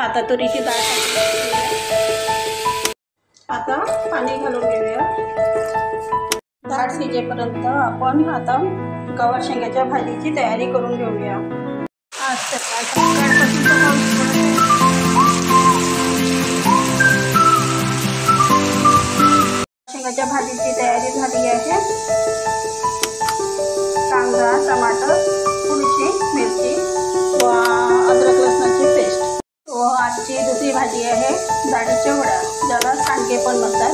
आता तुरीची डाळ आता पाणी घालून घेऊया। डाळ शिजेपर्यंत आपण आता गवार शेंगाच्या भाजीची तयारी करून घेऊया। आज सकाळपासून शेंगाच्या भाजीची तयारी झाली आहे। कांदा, टमाटर, थोडीशी मिरची व अद्रक लसणाची पेस्ट व आजची दुसरी भाजी आहे डाळीच्या वड्या, ज्याला सांडगे पण म्हणतात।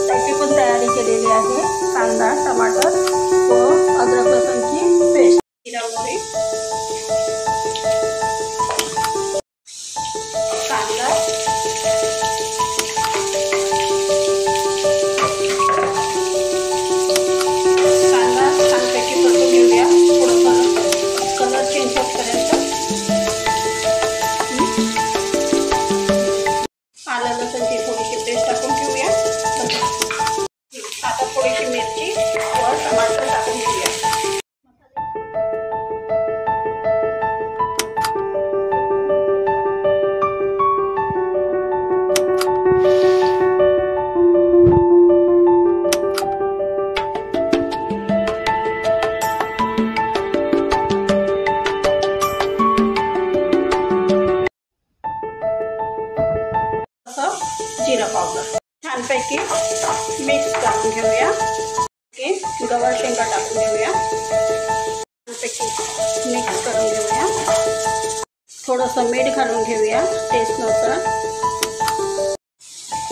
त्याची पण तयारी केलेली आहे। कांदा, टमाटर व अद्रक लसणाची पेस्ट, जिरा मोहरी, कांदा, छानपैकी परतून घेऊया। थोडंसं कलर चेंज होईपर्यंत आलं लसूणची थोडीशी पेस्ट टाकून घेऊया। आता थोडीशी मिरची व टमाटर टाकून घेऊया। जिरा पावडर छानपैकी मिक्स करून घेऊया। गवार शेंगा टाकून घेऊया। छानपैकी मिक्स करून घेऊया। थोडंसं मीठ घालून घेऊया टेस्टनुसार।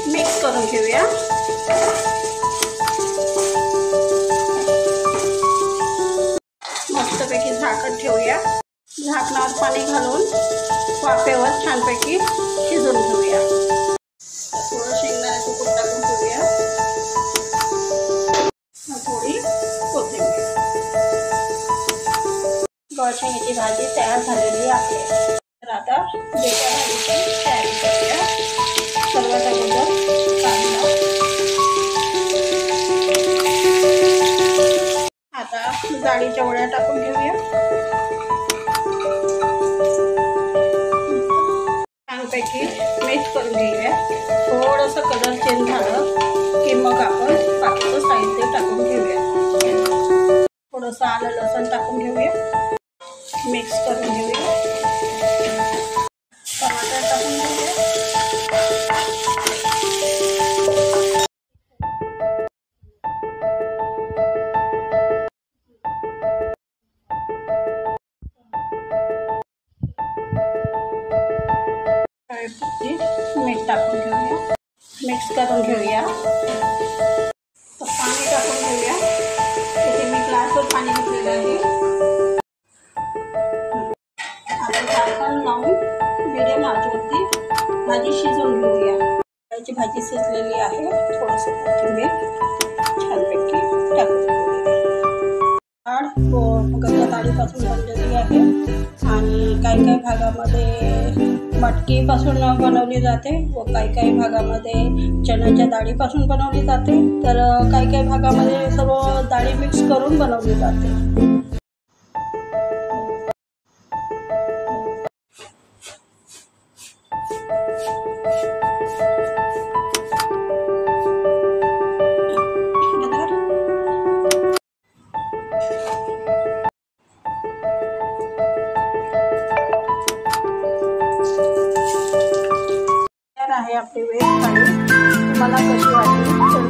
मिक्स करून घेऊया। मस्तपैकी झाकण ठेवूया। झाकणावर पाणी घालून वाफेवर छानपैकी शिजवून घेऊया। थोडं शेंगदाण्याचं कूट टाकून घेऊया। थोडी कोथिंबीर। गवार शेंगाची भाजी तयार झालेली आहे। तर आता बेटा भाजीची तयारी करूया। सर्वात अगोदर कांदा, आता डाळीच्या वड्या टाकून घेऊया। छानपैकी मिक्स करून घेऊया। थोडंसं कलर चेंज झालं की मग आपण बाकीचं साहित्य टाकून घेऊया। थोडंसं आलं लसूण टाकून घेऊया। मिक्स करून घेऊया। टमाटर टाकून घेऊया। मीठ टाकून घेऊया। मिक्स करून घेऊया। पाणी टाकून घेऊया। इथे मी ग्लासवर पाणी घेतलेलं आहे। आता झाकण लावून मीडियम आचेवरती भाजी शिजवून घेऊया। डाळीची भाजी शिजलेली आहे। थोडंसं कोथिंबीर छानपैकी टाकून घेऊया। डाळ मुगाच्या डाळीपासून बनलेली आहे आणि काही भागामध्ये मटकीपासून बनवली जाते व काही भागामध्ये चण्याच्या डाळीपासून बनवली जाते। तर काही भागामध्ये सर्व डाळी मिक्स करून बनवली जाते। आहे आपली वेज थाळी। तुम्हाला कशी वाटली तर